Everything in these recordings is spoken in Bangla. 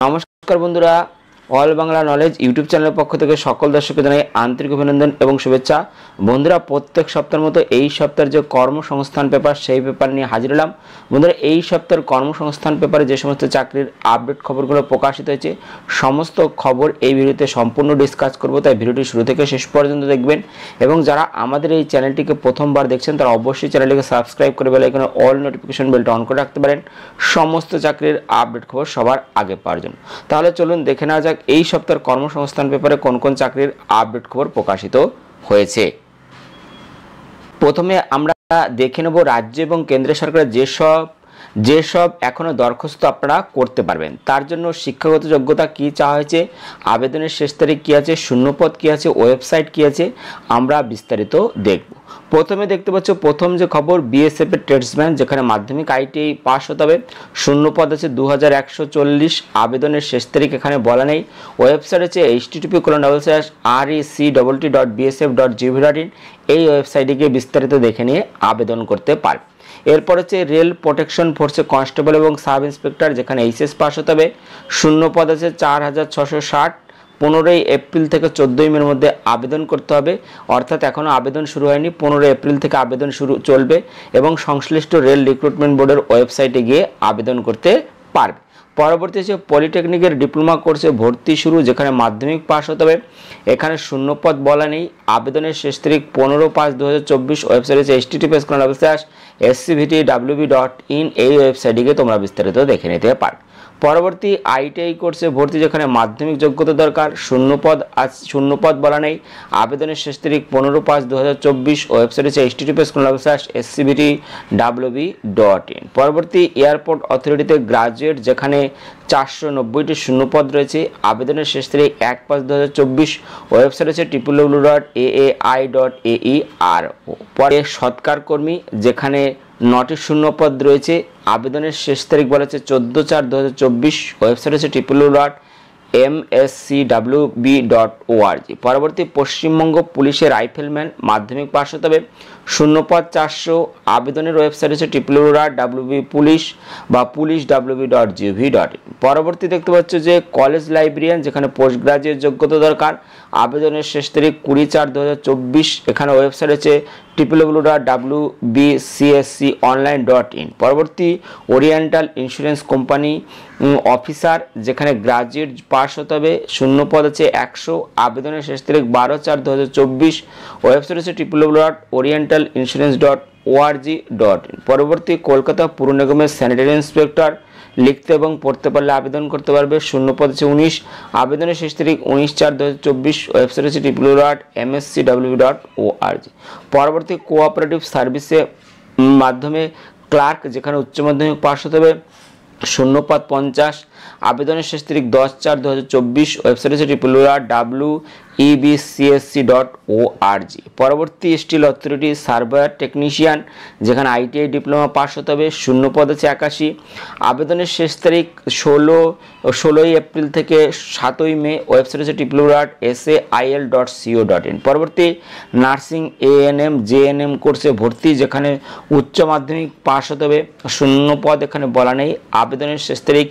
নমস্কার বন্ধুরা, অল বাংলা নলেজ ইউটিউব চ্যানেলের পক্ষ থেকে সকল দর্শককে জানাই আন্তরিক অভিনন্দন এবং শুভেচ্ছা। বন্ধুরা, প্রত্যেক সপ্তাহের মতো এই সপ্তাহের যে কর্মসংস্থান পেপার সেই পেপার নিয়ে হাজির হলাম। বন্ধুরা, এই সপ্তাহের কর্মসংস্থান পেপারে যে সমস্ত চাকরির আপডেট খবরগুলো প্রকাশিত হয়েছে সমস্ত খবর এই ভিডিওতে সম্পূর্ণ ডিসকাস করব, তাই ভিডিওটি শুরু থেকে শেষ পর্যন্ত দেখবেন। এবং যারা আমাদের এই চ্যানেলটিকে প্রথমবার দেখছেন তারা অবশ্যই চ্যানেলটিকে সাবস্ক্রাইব করে বেল আইকনে অল নোটিফিকেশন বেলটা অন করে রাখতে পারেন সমস্ত চাকরির আপডেট খবর সবার আগে পাওয়ার জন্য। তাহলে চলুন দেখে নেওয়া যাক এই সপ্তাহের কর্মসংস্থান পেপারে কোন কোন চাকরির আপডেট খবর প্রকাশিত হয়েছে। প্রথমে আমরা দেখে নেব রাজ্য এবং কেন্দ্র সরকারের যেসব এখনো দরখাস্ত আপনারা করতে পারবেন। তার জন্য শিক্ষাগত যোগ্যতা কি চাওয়া হয়েছে, আবেদনের শেষ তারিখ কী আছে, শূন্যপদ কী আছে, ওয়েবসাইট কী আছে, আমরা বিস্তারিত দেখব। প্রথমে দেখতে পাচ্ছ প্রথম যে খবর বিএসএফ এর ট্রেডসম্যান, যেখানে মাধ্যমিক আইটিআই পাস হতে হবে, শূন্যপদ আছে 2140, আবেদনের শেষ তারিখ এখানে বলা নেই। ওয়েবসাইট আছে http://rec.bsf.gov.in, এই ওয়েবসাইটে গিয়ে বিস্তারিত দেখে নিয়ে আবেদন করতে পারবে। এরপর হচ্ছে রেল প্রোটেকশন ফোর্সে কনস্টেবল এবং সাব ইন্সপেক্টর, যেখানে এইচএস পাস হতে হবে, শূন্যপদ আছে 4660, 15 এপ্রিল থেকে 14 মের মধ্যে আবেদন করতে হবে, অর্থাৎ এখনও আবেদন শুরু হয়নি, 15 এপ্রিল থেকে আবেদন শুরু চলবে এবং সংশ্লিষ্ট রেল রিক্রুটমেন্ট বোর্ডের ওয়েবসাইটে গিয়ে আবেদন করতে পারবে। পরবর্তী হচ্ছে পলিটেকনিকের ডিপ্লোমা কোর্সে ভর্তি শুরু, যেখানে মাধ্যমিক পাস হতে হবে, এখানে শূন্যপদ বলা নেই, আবেদনের শেষ তারিখ 15/5/2024, ওয়েবসাইট হচ্ছে https://scvtwb.in, এই ওয়েবসাইটে গিয়ে তোমরা বিস্তারিত দেখে নিতে পারবে। পরবর্তী আইটিআই কোর্সে ভর্তি, যেখানে মাধ্যমিক যোগ্যতা দরকার, শূন্যপদ বলা নেই, আবেদনের শেষ তারিখ 15/5/2024, ওয়েবসাইট হচ্ছে https://scvtwb.in। পরবর্তী এয়ারপোর্ট অথরিটিতে গ্রাজুয়েট, যেখানে 490টি শূন্যপদ রয়েছে, আবেদনের শেষ তারিখ 1/5/2024, ওয়েবসাইট হচ্ছে www.aai.aero। পরে সৎকার কর্মী, যেখানে 9টি শূন্যপদ রয়েছে, আবেদনের শেষ তারিখ বলা হচ্ছে 14/4/2024, ওয়েবসাইট হচ্ছে www.mscwb.org। পরবর্তী পশ্চিমবঙ্গ পুলিশের রাইফেলম্যান, মাধ্যমিক পাস হতে হবে, শূন্যপদ 400, আবেদনের ওয়েবসাইট হচ্ছে www.wbpolice বা police.wb.gov.in। পরবর্তী দেখতে পাচ্ছ যে কলেজ লাইব্রেরিয়ান, যেখানে পোস্ট গ্রাজুয়েট যোগ্যতা দরকার, আবেদনের শেষ তারিখ 20/4/2024, এখানে ওয়েবসাইট হচ্ছে www.wbcsconline.in। পরবর্তী ওরিয়েন্টাল ইন্স্যুরেন্স কোম্পানি অফিসার, যেখানে গ্রাজুয়েট পাস হতে হবে, শূন্যপদ আছে 100, আবেদনের শেষ তারিখ 12/4/2024, ওয়েবসাইট হচ্ছে www.orientalinsurance.org.in। পরবর্তী কলকাতা পুর নিগমের স্যানিটারি ইন্সপেক্টর, লিখতে এবং পড়তে পারলে আবেদন করতে পারবে, শূন্যপদ আছে 19, আবেদনের শেষ তারিখ 19/4/2024, ওয়েবসাইট হচ্ছে www.mscwb.org। পরবর্তী কোঅপারেটিভ সার্ভিসে মাধ্যমে ক্লার্ক, যেখানে উচ্চ মাধ্যমিক পাস হতে হবে, শূন্যপদ 50, আবেদনের শেষ তারিখ 10/4/2024, ওয়েবসাইট হচ্ছে www.ebcsc.org। পরবর্তী স্টিল অথরিটি সার্ভার টেকনিশিয়ান, যেখানে আইটিআই ডিপ্লোমা পাস হতে হবে, শূন্যপদ আছে 81, আবেদনের শেষ তারিখ 16 এপ্রিল থেকে 7 মে, ওয়েবসাইট হচ্ছে www.sail.co.in। পরবর্তী নার্সিং এএনএম জেএনএম কোর্সে ভর্তি, যেখানে উচ্চ মাধ্যমিক পাস হতে হবে, শূন্যপদ এখানে বলা নেই, আবেদনের শেষ তারিখ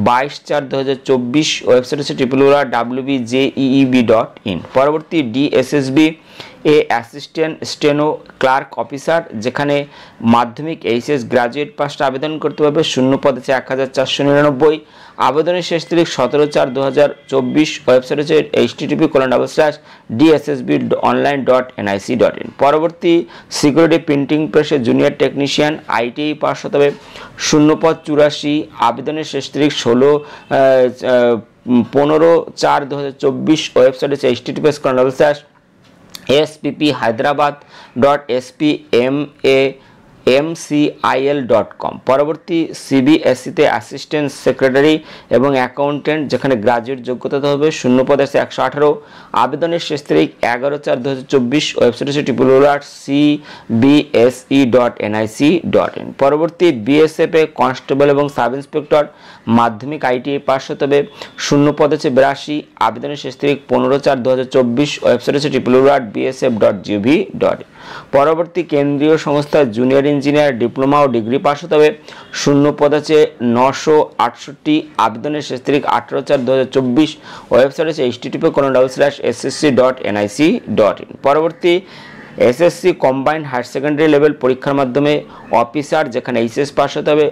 22/4/2024, ওয়েবসাইট হচ্ছে www.wbjeeb.in। পরবর্তী DSSB assistant steno clerk officer, যেখানে মাধ্যমিক এইচএস গ্রাজুয়েট পাসটা আবেদন করতে পারবে, শূন্যপদ আছে 1499, আবেদনের শেষ তারিখ 17/4/2024, ওয়েবসাইট হচ্ছে http://dssb.online.nic.in। পরবর্তী সিকিউরিটি প্রিন্টিং প্রেসে জুনিয়র টেকনিশিয়ান, আইটিআই পাস হতে হবে, শূন্যপদ 84, আবেদনের শেষ তারিখ 15/4/2024, ওয়েবসাইট হচ্ছে https://hyderabad.spmcil.com। পরবর্তী সিবিএসইতে অ্যাসিস্ট্যান্ট সেক্রেটারি এবং অ্যাকাউন্টেন্ট, যেখানে গ্রাজুয়েট যোগ্যতা হবে, শূন্যপদ আছে 118, আবেদনের শেষ তারিখ 11/4/2024, ওয়েবসাইট হচ্ছে www.cbse.nic.in। পরবর্তী বিএসএফ এ কনস্টেবল এবং সাব ইন্সপেক্টর, মাধ্যমিক আইটিআই পাস হতে হবে, শূন্যপদ আছে 82, আবেদনের শেষ তারিখ 15/4/2024, ওয়েবসাইট হচ্ছে www.bsf.gov.in। পরবর্তী কেন্দ্রীয় সংস্থা জুনিয়র ইঞ্জিনিয়ার ডিপ্লোমা ও ডিগ্রি পাস হতে হবে। শূন্য পদ আছে 968, আবেদনের শেষ তারিখ 18/4/2024। ওয়েবসাইট আছে http://ssc.nic.in। পরবর্তী SSC combined higher secondary level পরীক্ষার মাধ্যমে অফিসার, যেখানে এইচএস পাস হতে হবে।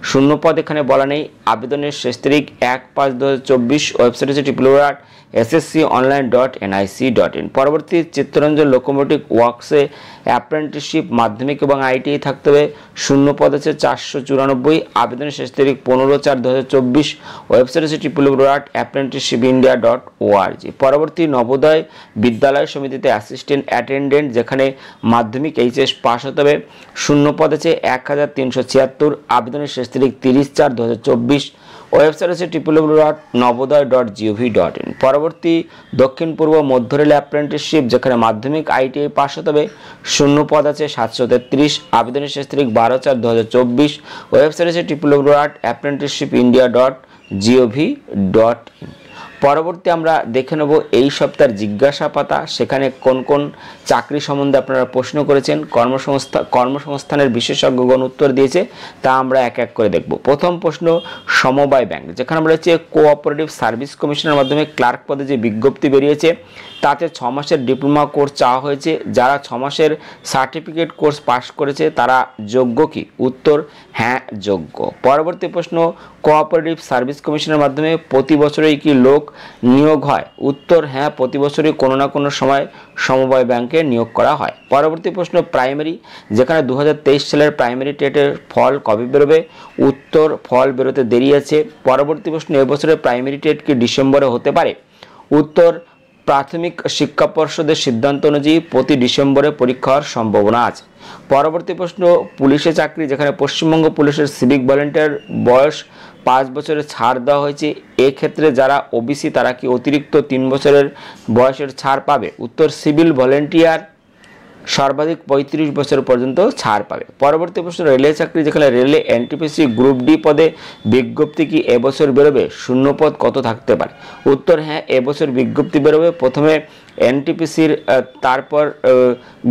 শূন্য পদ এখানে বলা নেই, আবেদনের শেষ তারিখ 1/5/2024। ওয়েবসাইট হচ্ছে www.ssconline.nic.in। পরবর্তী চিত্তরঞ্জন লোকোমোটিভ ওয়ার্কসে অ্যাপ্রেন্টিসশিপ মাধ্যমিক এবং আইটিআই থাকতে হবে। শূন্য পদ আছে 494, আবেদনের শেষ তারিখ 15/4/2024। ওয়েবসাইট হচ্ছে www.apprenticeshipindia.org। পরবর্তী নবোদয় বিদ্যালয় সমিতিতে অ্যাসিস্ট্যান্ট অ্যাটেন্ডেন্ট, যেখানে মাধ্যমিক এইচএস পাস হতে হবে। শূন্য পদ আছে 1376, আবেদনের শেষ তারিখ 30/4/2024। ওয়েবসাইট আছে www.noboday.gov.in। পরবর্তী দক্ষিণ পূর্ব মধ্য রেল অ্যাপ্রেন্টিসশিপ, যেখানে মাধ্যমিক আইটিআই পাস হতে হবে। শূন্য পদ আছে 733, আবেদনের শেষ তারিখ 12/4/2024। ওয়েবসাইট আছে www.apprenticeshipindia.gov.in। পরবর্তী আমরা দেখে নেব এই সপ্তাহের জিজ্ঞাসা পাতা, সেখানে কোন কোন চাকরি সম্বন্ধে আপনারা প্রশ্ন করেছেন, কর্মসংস্থানের বিশেষজ্ঞগণ উত্তর দিয়েছে, তা আমরা এক এক করে দেখব। প্রথম প্রশ্ন, সমবায় ব্যাংক, যেখানে আমরা হচ্ছে কোঅপারেটিভ সার্ভিস কমিশনের মাধ্যমে ক্লার্ক পদে যে বিজ্ঞপ্তি বেরিয়েছে তাতে 6 মাসের ডিপ্লোমা কোর্স চাওয়া হয়েছে। যারা 6 মাসের সার্টিফিকেট কোর্স পাস করেছে তারা যোগ্য কি? উত্তর হ্যাঁ যোগ্য। পরবর্তী প্রশ্ন, কোঅপারেটিভ সার্ভিস কমিশনের মাধ্যমে প্রতি বছরই কি লোক নিয়োগ হয়? উত্তর হ্যাঁ, প্রতি বছরই কোনো না কোনো সময় সমবায় ব্যাংকে নিয়োগ করা হয়। পরবর্তী প্রশ্ন, প্রাইমারি, যেখানে 2023 সালের প্রাইমারি টেটের ফল কবে বেরোবে? উত্তর ফল বেরোতে দেরি আছে। পরবর্তী প্রশ্ন, এবছরের প্রাইমারি টেট কি ডিসেম্বরে হতে পারে? উত্তর প্রাথমিক শিক্ষা পর্ষদের সিদ্ধান্ত অনুযায়ী প্রতি ডিসেম্বরে পরীক্ষা হওয়ার সম্ভাবনা আছে। পরবর্তী প্রশ্ন, পুলিশে চাকরি, যেখানে পশ্চিমবঙ্গ পুলিশের সিভিক ভলেন্টিয়ার বয়স 5 বছরের ছাড় দেওয়া হয়েছে। এক্ষেত্রে যারা ওবিসি তারা কি অতিরিক্ত 3 বছরের বয়সের ছাড় পাবে? উত্তর সিভিল ভলেন্টিয়ার সর্বাধিক 35 বছর পর্যন্ত ছাড় পাবে। পরবর্তী প্রশ্ন, রেলে চাকরি, যেখানে রেলে এনটিপিসি গ্রুপ ডি পদে বিজ্ঞপ্তি কি এবছর বেরোবে? শূন্য পদ কত থাকতে পারে? উত্তর হ্যাঁ, এবছর বিজ্ঞপ্তি বেরোবে। প্রথমে এনটিপিসির, তারপর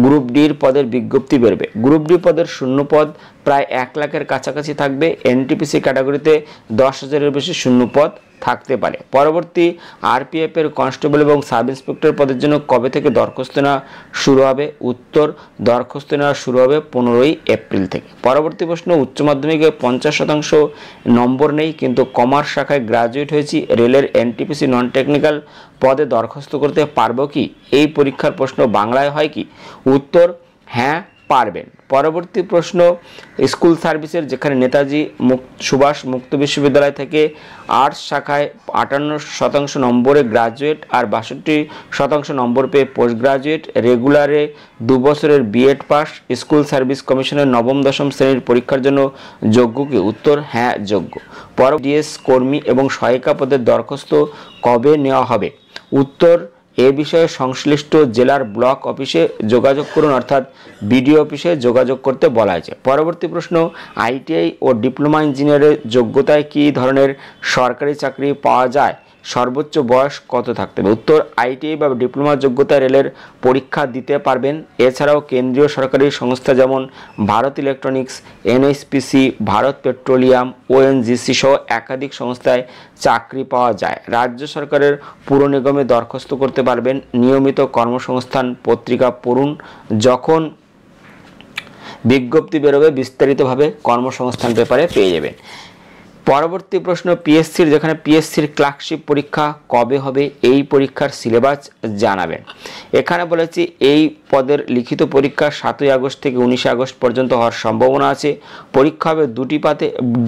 গ্রুপ ডির পদের বিজ্ঞপ্তি বেরোবে। গ্রুপ ডি পদের শূন্য পদ প্রায় 1 লাখের কাছাকাছি থাকবে। এনটিপিসি ক্যাটাগরিতে 10,000-এর বেশি শূন্য পদ থাকতে পারে। পরবর্তী, আরপিএফ এর কনস্টেবল এবং সাব ইন্সপেক্টর পদের জন্য কবে থেকে দরখাস্ত নেওয়া শুরু হবে? উত্তর দরখাস্ত নেওয়া শুরু হবে 15 এপ্রিল থেকে। পরবর্তী প্রশ্ন, উচ্চ মাধ্যমিকে 50% নম্বর নেই কিন্তু কমার্স শাখায় গ্রাজুয়েট হয়েছি, রেলের এনটিপিসি নন টেকনিক্যাল পদে দরখাস্ত করতে পারবো কি? এই পরীক্ষার প্রশ্ন বাংলায় হয় কি? উত্তর হ্যাঁ পারবেন। পরবর্তী প্রশ্ন, স্কুল সার্ভিসের, যেখানে নেতাজি সুভাষ মুক্ত বিশ্ববিদ্যালয় থেকে আর্টস শাখায় 58% নম্বরে গ্রাজুয়েট আর 62% নম্বর পেয়ে পোস্ট গ্রাজুয়েট, রেগুলারে 2 বছরের বিএড পাস, স্কুল সার্ভিস কমিশনের 9ম-10ম শ্রেণীর পরীক্ষার জন্য যোগ্য কি? উত্তর হ্যাঁ যোগ্য। ডিএস কর্মী এবং সহায়িকা পদের দরখাস্ত কবে নেওয়া হবে? উত্তর এ বিষয়ে সংশ্লিষ্ট জেলার ব্লক অফিসে যোগাযোগ করুন, অর্থাৎ বিডিও অফিসে যোগাযোগ করতে বলা হয়েছে। পরবর্তী প্রশ্ন, আইটিআই ও ডিপ্লোমা ইঞ্জিনিয়ারের যোগ্যতায় কী ধরনের সরকারি চাকরি পাওয়া যায়? সর্বোচ্চ বয়স কত থাকতে হবে? উত্তর আইটিআই বা ডিপ্লোমা যোগ্যতা রেলের পরীক্ষা দিতে পারবেন। এছাড়াও কেন্দ্রীয় সরকারি সংস্থা যেমন Bharat electronics, NHPC, Bharat petroleum, ONGC সহ একাধিক সংস্থায় চাকরি পাওয়া যায়। রাজ্য সরকারের পুর নিগমে দরখাস্ত করতে পারবেন। নিয়মিত কর্মসংস্থান পত্রিকা পড়ুন, যখন বিজ্ঞপ্তি বেরোবে বিস্তারিতভাবে কর্মসংস্থান পেপারে পেয়ে যাবেন। পরবর্তী প্রশ্ন, পিএসসির, যেখানে পিএসসির ক্লার্কশিপ পরীক্ষা কবে হবে? এই পরীক্ষার সিলেবাস জানাবেন। এখানে বলেছি এই পদের লিখিত পরীক্ষা 7 আগস্ট থেকে 19 আগস্ট পর্যন্ত হওয়ার সম্ভাবনা আছে। পরীক্ষা হবে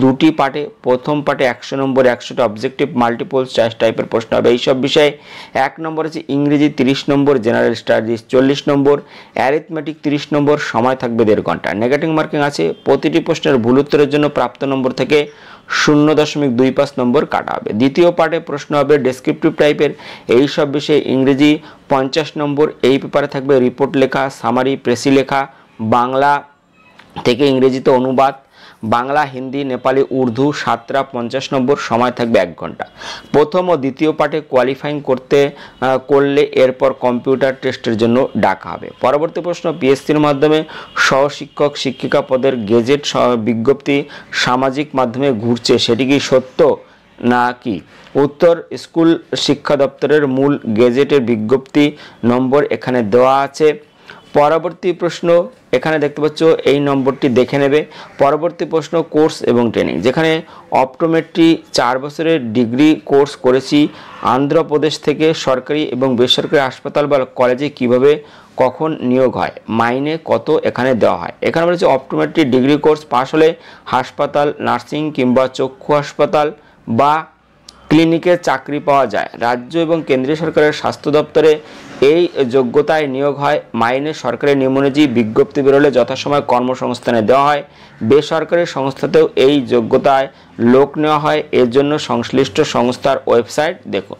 দুটি পার্টে। প্রথম পার্টে 100 নম্বর 100টা অবজেক্টিভ মাল্টিপল চয়েস টাইপের প্রশ্ন হবে এইসব বিষয়ে। 1 নম্বর আছে ইংরেজি 30 নম্বর, জেনারেল স্টাডিজ 40 নম্বর, অ্যারিথমেটিক 30 নম্বর, সময় থাকবে 1.5 ঘন্টা। নেগেটিভ মার্কিং আছে। প্রতিটি প্রশ্নের ভুল উত্তরের জন্য প্রাপ্ত নম্বর থেকে 0.25 নম্বর কাটা হবে। দ্বিতীয় পার্টে প্রশ্ন হবে ডেসক্রিপটিভ টাইপের, এই সব বিষয়ে ইংরেজি 50 নম্বর। এই পেপারে থাকবে রিপোর্ট লেখা, সামারি, প্রেসি লেখা, বাংলা থেকে ইংরেজিতে অনুবাদ, বাংলা, হিন্দি, নেপালি, উর্দু 7টা 50 নম্বর, সময় থাকবে 1 ঘন্টা। প্রথম ও দ্বিতীয় পার্টে কোয়ালিফাইং করলে এরপর কম্পিউটার টেস্টের জন্য ডাকা হবে। পরবর্তী প্রশ্ন, পিএসসির মাধ্যমে সহশিক্ষক শিক্ষিকা পদের গেজেট বিজ্ঞপ্তি সামাজিক মাধ্যমে ঘুরছে, সেটি কি সত্য নাকি? উত্তর, স্কুল শিক্ষা দপ্তরের মূল গেজেটের বিজ্ঞপ্তি নম্বর এখানে দেওয়া আছে। পরবর্তী প্রশ্ন, এখানে দেখতে পাচ্ছ এই নম্বরটি দেখে নেবে। পরবর্তী প্রশ্ন, কোর্স এবং ট্রেনিং, যেখানে অপটোমেট্রি 4 বছরের ডিগ্রি কোর্স করেছি অন্ধ্রপ্রদেশ থেকে সরকারি এবং বেসরকারি হাসপাতাল বা কলেজে কিভাবে কখন নিয়োগ হয়, মাইনে কত এখানে দেওয়া হয়। এখানে বলেছে অপটোমেট্রি ডিগ্রি কোর্স পাশ হলে হাসপাতাল, নার্সিং কিংবা চক্ষু হাসপাতাল বা ক্লিনিকে চাকরি পাওয়া যায়। রাজ্য এবং কেন্দ্রীয় সরকারের স্বাস্থ্য দপ্তরে এই যোগ্যতায় নিয়োগ হয়। মাইনে সরকারি নিয়মানুযায়ী বিজ্ঞপ্তি বেরোলে যথাসময়ে কর্মসংস্থানে দেওয়া হয়। বেসরকারি সংস্থাতেও এই যোগ্যতায় লোক নেওয়া হয়, এর জন্য সংশ্লিষ্ট সংস্থার ওয়েবসাইট দেখুন।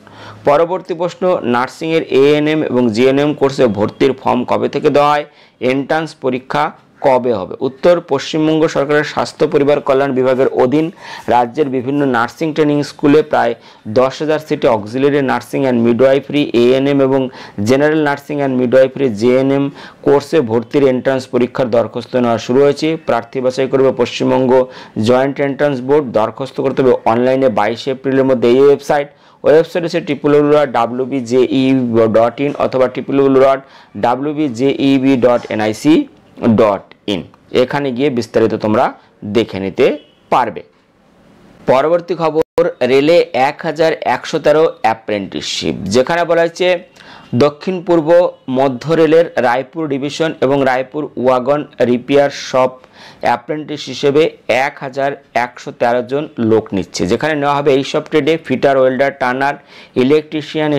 পরবর্তী প্রশ্ন, নার্সিংয়ের এএনএম এবং জিএনএম কোর্সে ভর্তির ফর্ম কবে থেকে দেওয়া হয়, এন্ট্রান্স পরীক্ষা কবে হবে? উত্তর, পশ্চিমবঙ্গ সরকারের স্বাস্থ্য পরিবার কল্যাণ বিভাগের অধীন রাজ্যের বিভিন্ন নার্সিং ট্রেনিং স্কুলে প্রায় 10,000 সিটে auxiliary nursing and midwifery ANM এবং general nursing and midwifery GNM কোর্সে ভর্তির এন্ট্রান্স পরীক্ষার দরখাস্ত নেওয়া শুরু হয়েছে। প্রার্থী বাছাই করবে পশ্চিমবঙ্গ জয়েন্ট এন্ট্রান্স বোর্ড। দরখাস্ত করতে হবে অনলাইনে 22 এপ্রিলের মধ্যে। এই ওয়েবসাইট হচ্ছে www.wbjeb.in অথবা www.wbjeb.nic.in। এখানে গিয়ে বিস্তারিত তোমরা দেখে নিতে পারবে। পরবর্তী খবর, রেলে 1113 অ্যাপ্রেন্টিসশিপ, যেখানে বলা হয়েছে দক্ষিণ পূর্ব মধ্য রেলের রায়পুর ডিভিশন এবং Raipur wagon repair shop apprentice হিসেবে 1113 জন লোক নিচ্ছে, যেখানে নেওয়া হবে এইসব ট্রেডে fitter, welder, turner, electrician,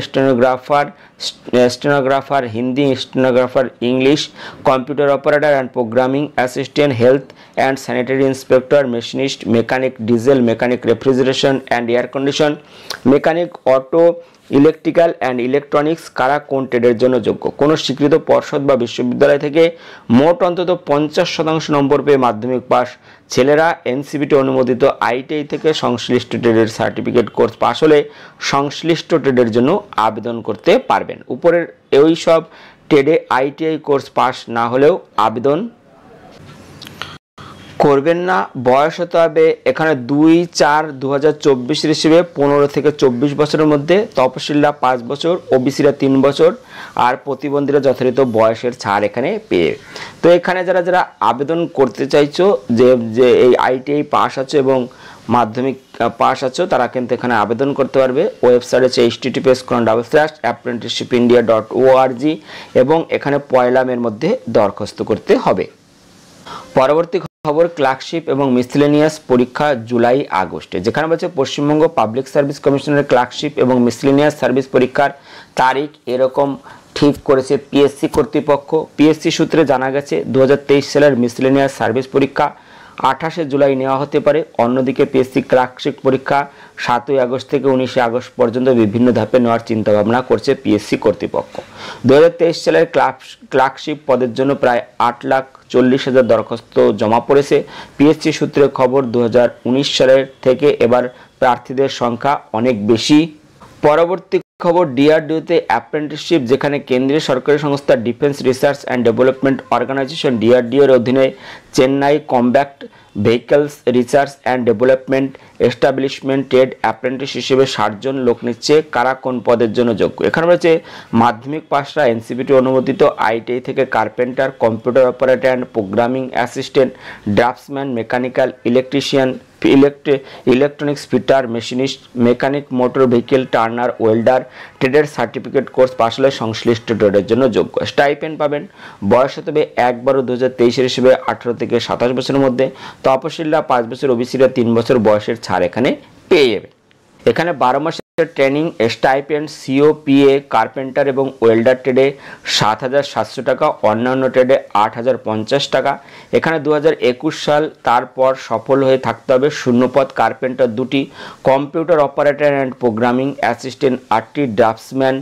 stenographer Hindi, stenographer English, computer operator and programming assistant, health and sanitary inspector, machinist, mechanic diesel, mechanic refrigeration and air condition, mechanic auto, electrical and electronics. কারা কোন ট্রেডের জন্য যোগ্য? কোনো স্বীকৃত পর্ষদ বা বিশ্ববিদ্যালয় থেকে মোট অন্তত 50% নম্বর পেয়ে মাধ্যমিক পাস। ছেলেরা এনসিবিটি অনুমোদিত আইটিআই থেকে সংশ্লিষ্ট ট্রেডের সার্টিফিকেট কোর্স পাশ হলে সংশ্লিষ্ট ট্রেডের জন্য আবেদন করতে পারবেন। উপরের এই সব ট্রেডে আইটিআই কোর্স পাস না হলেও আবেদন করবেন না। বয়স হতে হবে এখানে 2/4/2024 হিসেবে 15 থেকে 24 বছরের মধ্যে। তপশিলরা 5 বছর, ওবিসিরা 3 বছর, আর প্রতিবন্ধীরা যথাযথ বয়সের ছাড় এখানে পেয়ে। তো এখানে যারা আবেদন করতে চাইছো, যে এই আইটিআই পাস আছে এবং মাধ্যমিক পাস আছো, তারা কিন্তু এখানে আবেদন করতে পারবে। ওয়েবসাইট হচ্ছে https://apprenticeshipindia.org এবং এখানে 1 মের মধ্যে দরখাস্ত করতে হবে। পরবর্তী খবর, ক্লার্কশিপ এবং মিসলেনিয়াস পরীক্ষা জুলাই আগস্টে, যেখানে বলছে পশ্চিমবঙ্গ পাবলিক সার্ভিস কমিশনের ক্লার্কশিপ এবং মিসলেনিয়াস সার্ভিস পরীক্ষার তারিখ এরকম ঠিক করেছে পিএসসি কর্তৃপক্ষ। পিএসসি সূত্রে জানা গেছে 2023 সালের মিসলেনিয়াস সার্ভিস পরীক্ষা 28 জুলাই নেওয়া হতে পারে। অন্যদিকে পিএসসি ক্লার্কশিপ পরীক্ষা 7 আগস্ট থেকে 19 আগস্ট পর্যন্ত বিভিন্ন ধাপে নেওয়ার চিন্তাভাবনা করছে পিএসসি কর্তৃপক্ষ। 2023 সালের ক্লার্কশিপ পদের জন্য প্রায় 8,40,000 দরখাস্ত জমা পড়েছে। পিএসসি সূত্রে খবর 2019 সালের থেকে এবার প্রার্থীদের সংখ্যা অনেক বেশি। পরবর্তী খবর, ডিআরডিওতে অ্যাপ্রেন্টিসশিপ, যেখানে কেন্দ্রীয় সরকারি সংস্থা defence research and development organisation ডিআরডিওর অধীনে Chennai combat vehicles research and development establishment trade apprentice হিসেবে 60 জন লোক নিচ্ছে। কারা কোন পদের জন্য যোগ্য? এখানে রয়েছে মাধ্যমিক পাসরা, এনসিবিটি অনুমোদিত আইটিআই থেকে carpenter, computer operator and programming assistant, draftsman, mechanical, electrician, electronics fitter, machinist, mechanic motor vehicle, turner, welder ট্রেডের সার্টিফিকেট কোর্স পাশ হলে সংশ্লিষ্ট ট্রেডের জন্য যোগ্য। স্টাইপেন্ড পাবেন। বয়স হতে হবে 1/12/2023 হিসেবে 18 থেকে 27 বছরের মধ্যে। তপশিলরা 5 বছর, ওবিসিরা 3 বছর বয়সের ছাড় এখানে পেয়ে যাবে। এখানে 12 মাসের ট্রেনিং স্টাইপেন্ড সিওপিএ কার্পেন্টার এবং ওয়েল্ডার ট্রেডে ৭,৭০০ টাকা, অন্যান্য ট্রেডে ৮,০৫০ টাকা। এখানে 2021 সাল, তারপর সফল হয়ে থাকতে হবে। শূন্যপদ কার্পেন্টার 2টি, computer operator and programming assistant 8টি, ড্রাফটসম্যান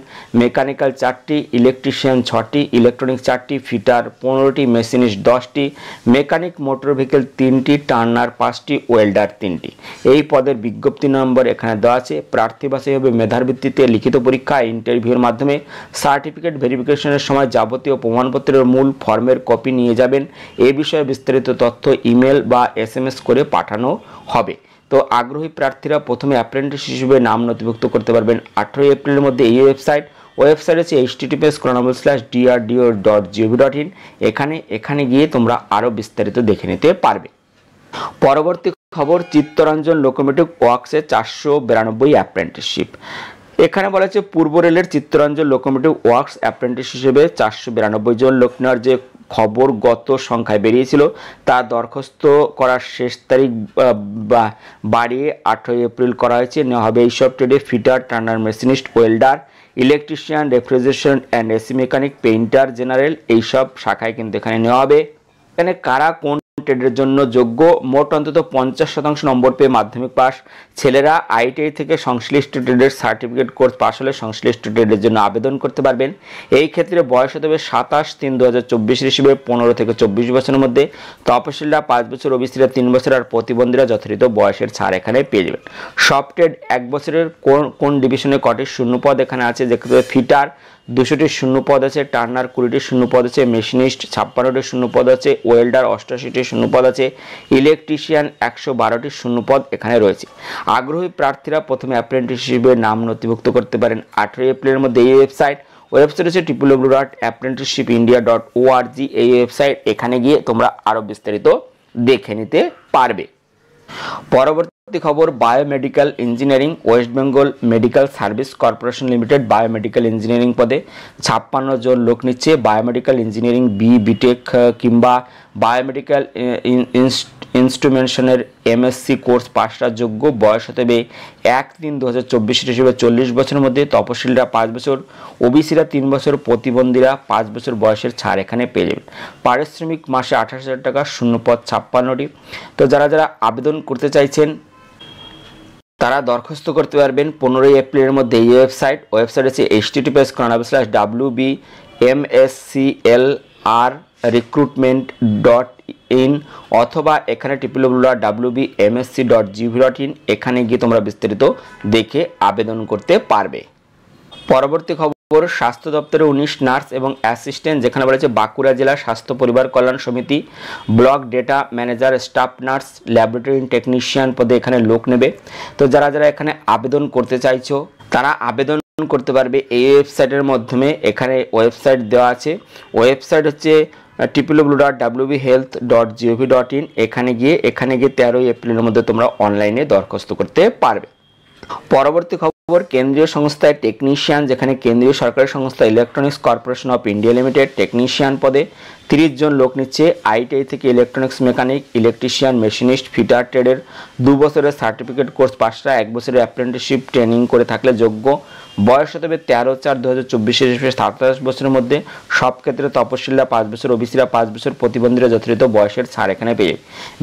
মেকানিক্যাল 4টি, ইলেকট্রিশিয়ান 6টি, ইলেকট্রনিক্স 4টি, ফিটার 15টি, মেশিনিস্ট 10টি, মেকানিক মোটর ভেহিকেল 3টি, টার্নার 5টি, ওয়েল্ডার 3টি। এই পদের বিজ্ঞপ্তি নম্বর এখানে দেওয়া আছে। প্রার্থী বাছাই হবে মেধার ভিত্তিতে, লিখিত পরীক্ষা, ইন্টারভিউর মাধ্যমে। সার্টিফিকেট ভেরিফিকেশনের সময় যাবতীয় প্রমাণপত্রের মূল ফর্মের কপি নিয়ে যাবেন। এ বিষয়ে বিস্তারিত তথ্য ইমেল বা SMS করে পাঠানো হবে। তো আগ্রহী প্রার্থীরা প্রথমে অ্যাপ্রেন্টিস হিসেবে নাম নথিভুক্ত করতে পারবেন 18 এপ্রিলের মধ্যে। এই ওয়েবসাইট হচ্ছে https://drdr.gov.in। এখানে গিয়ে তোমরা আরও বিস্তারিত দেখে নিতে পারবে। পরবর্তী খবর, চিত্তরঞ্জন লোকোমোটিভ ওয়ার্কসে 492 অ্যাপ্রেন্টিসশিপ। এখানে বলা হচ্ছে পূর্ব রেলের চিত্তরঞ্জন লোকোমোটিভ ওয়ার্কস অ্যাপ্রেন্টিস হিসেবে 492 জন লোক নেওয়ার যে খবর গত সংখ্যায় বেরিয়েছিল, তা দরখাস্ত করার শেষ তারিখ বাড়িয়ে 18 এপ্রিল করা হয়েছে। নেওয়া হবে এইসব ট্রেডে fitter, turner, machinist, welder, electrician, refrigeration and AC mechanic, painter, general, এইসব শাখায় কিন্তু এখানে নেওয়া হবে। এখানে কারা কোন ট্রেডের জন্য যোগ্য? মোট অন্তত 50% নম্বর পেয়ে মাধ্যমিক পাস। ছেলেরা ITI থেকে সংশ্লিষ্ট ট্রেডের সার্টিফিকেট কোর্স পাশ হলে সংশ্লিষ্ট ট্রেডের জন্য আবেদন করতে পারবেন। এই ক্ষেত্রে বয়স হতে হবে 27/3/2024 হিসেবে 15 থেকে 24 বছরের মধ্যে। তপশিলরা 5 বছর, ওবিসিরা 3 বছর, আর প্রতিবন্ধীরা যথাযথ বয়সের ছাড় এখানে পেয়ে যাবেন। সব ট্রেড 1 বছরের। কোন ডিভিশনে কটি শূন্যপদ এখানে আছে? যেখানে ফিটার 200টি শূন্যপদ আছে, টার্নার 20টি শূন্যপদ আছে, মেশিনিস্ট 56টি শূন্যপদ আছে, ওয়েল্ডার 88টি শূন্যপদ আছে, ইলেকট্রিশিয়ান 112টি শূন্যপদ এখানে রয়েছে। আগ্রহী প্রার্থীরা প্রথমে অ্যাপ্রেন্টিস হিসেবে নাম নথিভুক্ত করতে পারেন 18 এপ্রিলের মধ্যে। এই ওয়েবসাইট হচ্ছে www.apprenticeshipindia.org। এই ওয়েবসাইট, এখানে গিয়ে তোমরা আরও বিস্তারিত দেখে নিতে পারবে। পরবর্তী খবর, biomedical engineering West Bengal medical service corporation limited biomedical engineering পদে 56 জন লোক নিচ্ছে। বায়োমেডিক্যাল ইঞ্জিনিয়ারিং বিটেক কিংবা বায়োমেডিক্যাল ইনস্ট্রুমেন্টেশনের MSc কোর্স পাশরা যোগ্য। বয়স হতে হবে 1/3/2024 হিসেবে 40 বছরের মধ্যে। তপশিলরা 5 বছর, ওবিসিরা 3 বছর, প্রতিবন্ধীরা 5 বছর বয়সের ছাড় এখানে পেয়ে যাবেন। পারিশ্রমিক মাসে 28,000 টাকা, শূন্যপদ 56টি। তো যারা আবেদন করতে চাইছেন তারা দরখাস্ত করতে পারবেন 15 এপ্রিলের মধ্যে। এই ওয়েবসাইট হচ্ছে https://wbmsclr-recruitment.in অথবা এখানে www.wbmsc.gov.in। এখানে গিয়ে তোমরা বিস্তারিত দেখে আবেদন করতে পারবে। পরবর্তী খবর, স্বাস্থ্য দপ্তরে 19 নার্স এবং অ্যাসিস্ট্যান্ট, যেখানে বলেছে বাঁকুড়া জেলা স্বাস্থ্য পরিবার কল্যাণ সমিতি block data manager, staff nurse, laboratory technician পদে এখানে লোক নেবে। তো যারা এখানে আবেদন করতে চাইছো তারা আবেদন করতে পারবে এই ওয়েবসাইটের মাধ্যমে। এখানে ওয়েবসাইট দেওয়া আছে। ওয়েবসাইট হচ্ছে www.wbhealth.gov.in। এখানে গিয়ে 13 এপ্রিলের মধ্যে তোমরা অনলাইনে দরখাস্ত করতে পারবে। পরবর্তী খবর, কেন্দ্রীয় সংস্থায় টেকনিশিয়ান, যেখানে কেন্দ্রীয় সরকারি সংস্থা electronics corporation of India limited technician পদে 30 জন লোক নিচ্ছে। ITI থেকে electronics mechanic, electrician, machinist, fitter ট্রেডের 2 বছরের সার্টিফিকেট কোর্স পাশরা 1 বছরের অ্যাপ্রেন্টিসশিপ ট্রেনিং করে থাকলে যোগ্য। বয়স হতে হবে 13/4/2024 হিসেবে 27 বছরের মধ্যে। সব ক্ষেত্রে তপশিলরা 5 বছর, ওবিসিরা 5 বছর, প্রতিবন্ধীরা যথাযথ বয়সের ছাড় এখানে পেয়ে।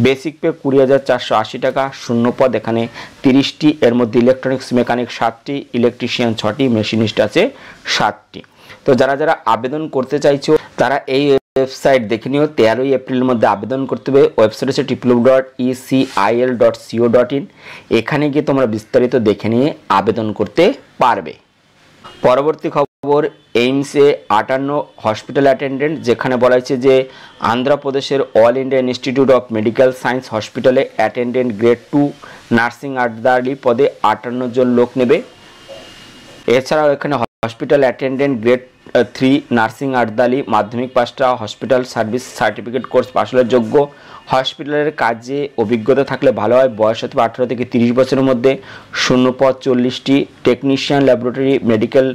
বেসিক পে 20,480 টাকা, শূন্যপদ এখানে 30টি। এর মধ্যে ইলেকট্রনিক্স মেকানিক 7টি, ইলেকট্রিশিয়ান 6টি, মেশিনিস্ট আছে 7টি। তো যারা আবেদন করতে চাইছো তারা এই ওয়েবসাইট দেখে নিও। 13 এপ্রিলের মধ্যে আবেদন করতে হবে। ওয়েবসাইট হচ্ছে www.ecil.co.in। এখানে গিয়ে তোমরা বিস্তারিত দেখে নিয়ে আবেদন করতে পারবে। পরবর্তী খবর, এইমসে 58 হসপিটাল অ্যাটেন্ডেন্ট, যেখানে বলা হয়েছে যে আন্ধ্রপ্রদেশের all India institute of medical science হসপিটালে অ্যাটেন্ডেন্ট গ্রেড 2 নার্সিং আর্দালি পদে 58 জন লোক নেবে। এছাড়াও এখানে হসপিটাল অ্যাটেন্ডেন্ট গ্রেড 3 নার্সিং আর্দালি মাধ্যমিক পাসটা hospital service certificate course pass হলে যোগ্য। হসপিটালের কাজে অভিজ্ঞতা থাকলে ভালো হয়। বয়স হতে 18 থেকে 30 বছরের মধ্যে। শূন্যপদ 40টি। Technician laboratory medical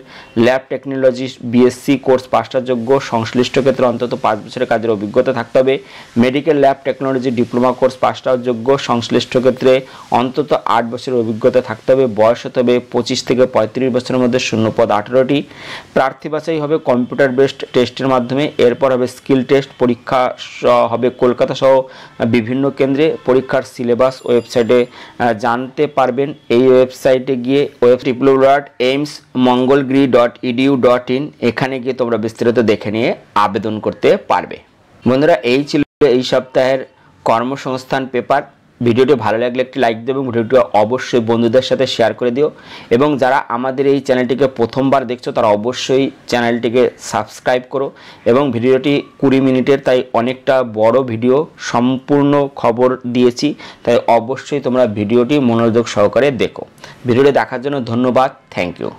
lab technologist BSc course পাসটার যোগ্য। সংশ্লিষ্ট ক্ষেত্রে অন্তত 5 বছরের কাজের অভিজ্ঞতা থাকতে হবে। Medical lab technology diploma course পাসটার যোগ্য। সংশ্লিষ্ট ক্ষেত্রে অন্তত 8 বছরের অভিজ্ঞতা থাকতে হবে। বয়স হতে হবে 25 থেকে 35 বছরের মধ্যে। শূন্যপদ 18টি। প্রার্থী বাছাই হবে কম্পিউটার বেসড টেস্টের মাধ্যমে। এরপর হবে স্কিল টেস্ট। পরীক্ষা হবে কলকাতা সহ বিভিন্ন কেন্দ্রে। পরীক্ষার সিলেবাস ওয়েবসাইটে জানতে পারবেন। এই ওয়েবসাইটে গিয়ে www.aimsmongolgiri.edu.in এখানে গিয়ে তোমরা বিস্তারিত দেখে নিয়ে আবেদন করতে পারবে। বন্ধুরা, এই ছিল এই সপ্তাহের কর্মসংস্থান পেপার। ভিডিওটি ভালো লাগলে একটি লাইক দিও এবং ভিডিওটি অবশ্যই বন্ধুদের সাথে শেয়ার করে দিও। এবং যারা আমাদের এই চ্যানেলটিকে প্রথমবার দেখছো তারা অবশ্যই চ্যানেলটিকে সাবস্ক্রাইব করো। এবং ভিডিওটি 20 মিনিটের, তাই অনেকটা বড় ভিডিও, সম্পূর্ণ খবর দিয়েছি, তাই অবশ্যই তোমরা ভিডিওটি মনোযোগ সহকারে দেখো। ভিডিওটি দেখার জন্য ধন্যবাদ। Thank you.